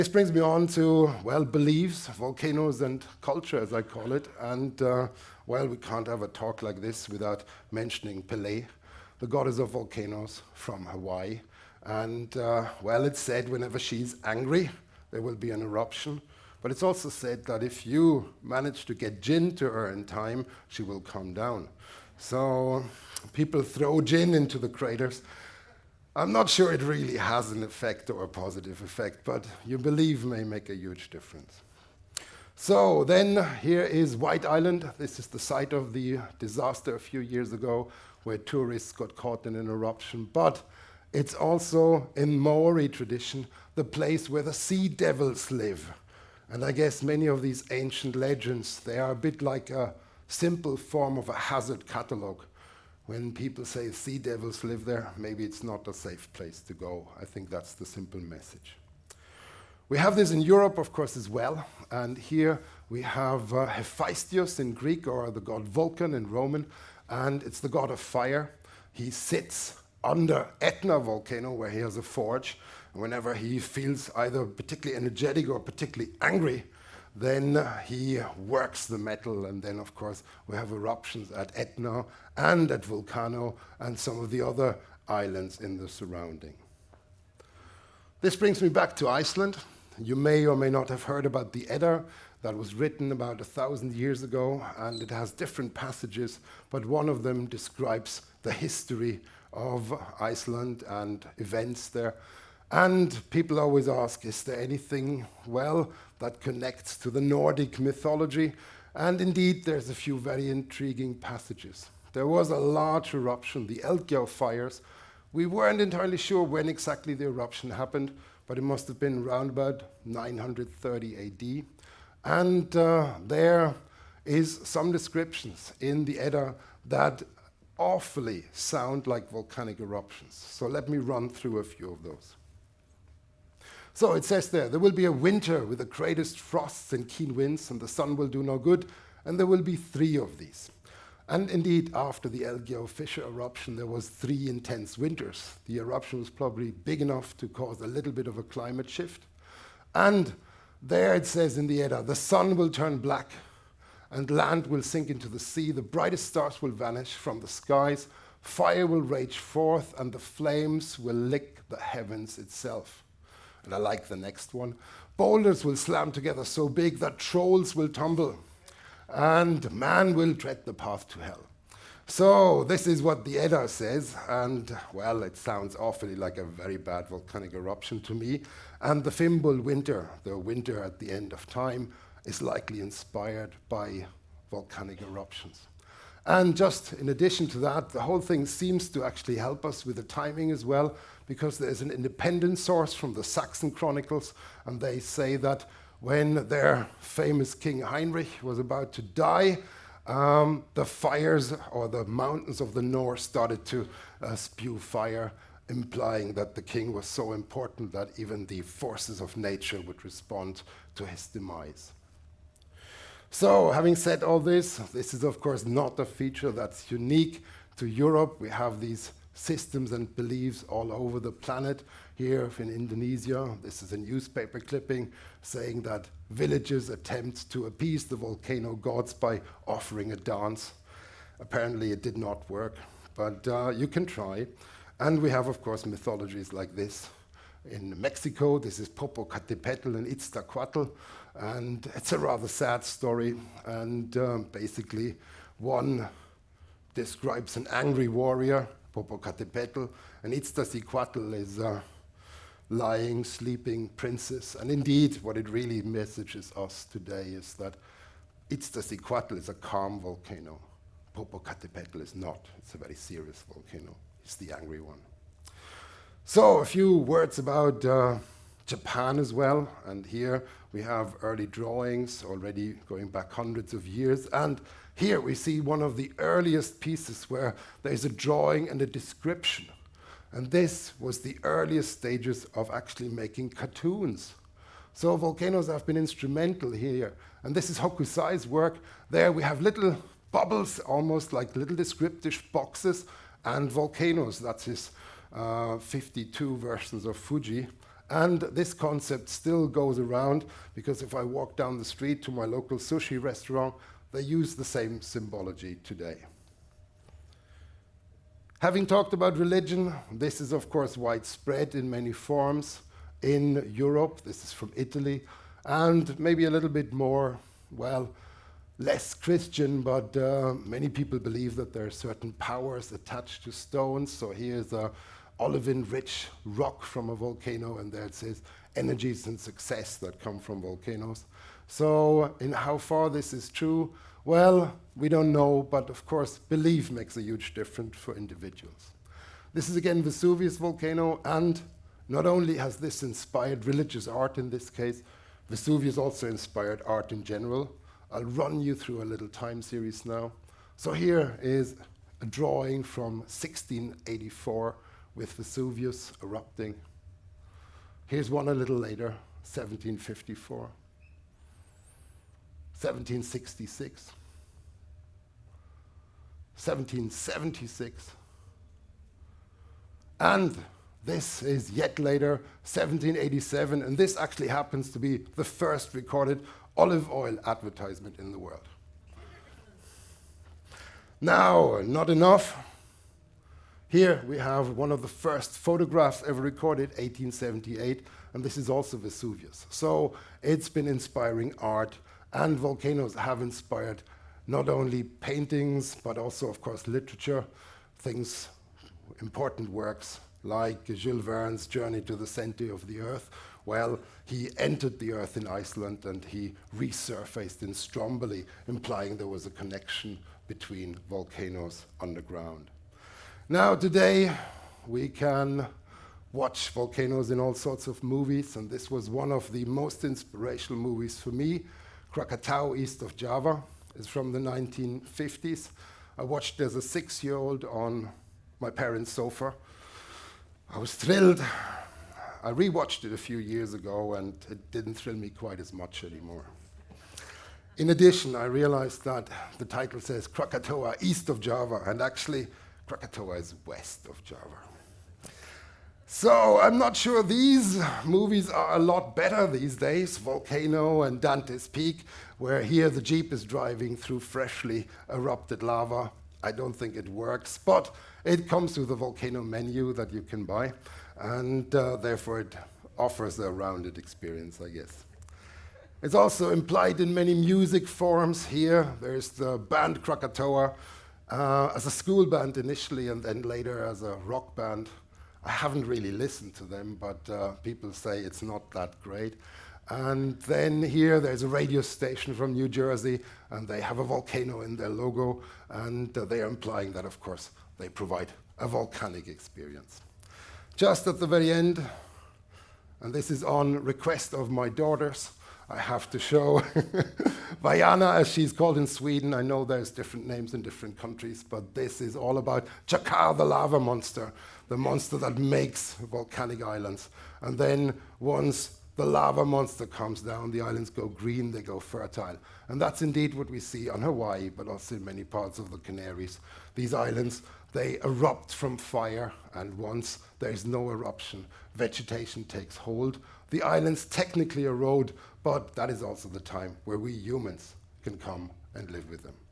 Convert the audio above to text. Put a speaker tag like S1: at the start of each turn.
S1: This brings me on to, well, beliefs, volcanoes and culture, as I call it. And, well, we can't have a talk like this without mentioning Pele, the goddess of volcanoes from Hawaii. And, well, it's said whenever she's angry, there will be an eruption. But it's also said that if you manage to get gin to her in time, she will calm down. So people throw gin into the craters. I'm not sure it really has an effect or a positive effect, but your belief may make a huge difference. So then here is White Island. This is the site of the disaster a few years ago where tourists got caught in an eruption. But it's also, in Maori tradition, the place where the sea devils live. And I guess many of these ancient legends, they are a bit like a simple form of a hazard catalog. When people say sea devils live there, maybe it's not a safe place to go. I think that's the simple message. We have this in Europe, of course, as well. And here we have Hephaestus in Greek, or the god Vulcan in Roman. And it's the god of fire. He sits under Etna volcano, where he has a forge. Whenever he feels either particularly energetic or particularly angry, then he works the metal, and then of course we have eruptions at Etna and at Volcano and some of the other islands in the surrounding. This brings me back to Iceland. You may or may not have heard about the Edda that was written about 1,000 years ago, and it has different passages, but one of them describes the history of Iceland and events there. And people always ask, is there anything, well, that connects to the Nordic mythology? And indeed, there's a few very intriguing passages. There was a large eruption, the Eldgjá fires. We weren't entirely sure when exactly the eruption happened, but it must have been around about 930 AD. And there is some descriptions in the Edda that awfully sound like volcanic eruptions. So let me run through a few of those. So it says there will be a winter with the greatest frosts and keen winds, and the sun will do no good, and there will be 3 of these. And indeed, after the Eldgjá fissure eruption, there was 3 intense winters. The eruption was probably big enough to cause a little bit of a climate shift. And there it says in the Edda, the sun will turn black, and land will sink into the sea, the brightest stars will vanish from the skies, fire will rage forth, and the flames will lick the heavens itself. And I like the next one. Boulders will slam together so big that trolls will tumble, and man will tread the path to hell. So this is what the Edda says, and well, it sounds awfully like a very bad volcanic eruption to me. And the Fimbul winter, the winter at the end of time, is likely inspired by volcanic eruptions. And just in addition to that, the whole thing seems to actually help us with the timing as well, because there's an independent source from the Saxon Chronicles, and they say that when their famous King Heinrich was about to die, the fires or the mountains of the north started to spew fire, implying that the king was so important that even the forces of nature would respond to his demise. So, having said all this, this is of course not a feature that's unique to Europe. We have these systems and beliefs all over the planet. Here in Indonesia, this is a newspaper clipping saying that villagers attempt to appease the volcano gods by offering a dance. Apparently it did not work, but you can try. And we have, of course, mythologies like this. In Mexico, this is Popocatépetl and Itztacuatl, and it's a rather sad story. And basically, one describes an angry warrior, Popocatépetl, and Itztacuatl is a lying, sleeping princess. And indeed, what it really messages us today is that Itztacuatl is a calm volcano. Popocatépetl is not. It's a very serious volcano. It's the angry one. So a few words about Japan as well. And here we have early drawings already going back hundreds of years. And here we see one of the earliest pieces where there's a drawing and a description. And this was the earliest stages of actually making cartoons. So volcanoes have been instrumental here. And this is Hokusai's work. There we have little bubbles, almost like little descriptive boxes, and volcanoes. That's his 52 versions of Fuji. And this concept still goes around, because if I walk down the street to my local sushi restaurant, they use the same symbology today. Having talked about religion, this is of course widespread in many forms in Europe. This is from Italy, and maybe a little bit more, well, less Christian, but many people believe that there are certain powers attached to stones. So here's a olivine-rich rock from a volcano, and there it says energies and success that come from volcanoes. So in how far this is true, well, we don't know, but of course belief makes a huge difference for individuals. This is again Vesuvius volcano, and not only has this inspired religious art in this case, Vesuvius also inspired art in general. I'll run you through a little time series now. So here is a drawing from 1684 with Vesuvius erupting. Here's one a little later, 1754, 1766, 1776, and this is yet later, 1787, and this actually happens to be the first recorded olive oil advertisement in the world. Now, not enough. Here we have one of the first photographs ever recorded, 1878, and this is also Vesuvius. So it's been inspiring art, and volcanoes have inspired not only paintings, but also, of course, literature, things, important works, like Jules Verne's Journey to the Center of the Earth. Well, he entered the Earth in Iceland, and he resurfaced in Stromboli, implying there was a connection between volcanoes underground. Now, today, we can watch volcanoes in all sorts of movies, and this was one of the most inspirational movies for me. Krakatau, east of Java, is from the 1950s. I watched it as a 6-year-old on my parents' sofa. I was thrilled. I rewatched it a few years ago, and it didn't thrill me quite as much anymore. In addition, I realized that the title says Krakatoa, east of Java, and actually Krakatoa is west of Java. So I'm not sure these movies are a lot better these days, Volcano and Dante's Peak, where here the Jeep is driving through freshly erupted lava. I don't think it works, but it comes with a volcano menu that you can buy, and therefore it offers a rounded experience, I guess. It's also implied in many music forms. Here there's the band Krakatoa, as a school band initially, and then later as a rock band. I haven't really listened to them, but people say it's not that great. And then here there's a radio station from New Jersey, and they have a volcano in their logo, and they are implying that, of course, they provide a volcanic experience. Just at the very end, and this is on request of my daughters, I have to show Vajana, as she's called in Sweden. I know there's different names in different countries, but this is all about Chakar, the lava monster, the monster that makes volcanic islands. And then once the lava monster comes down, the islands go green, they go fertile. And that's indeed what we see on Hawaii, but also in many parts of the Canaries. These islands, they erupt from fire, and once there's no eruption, vegetation takes hold. The islands technically erode, but that is also the time where we humans can come and live with them.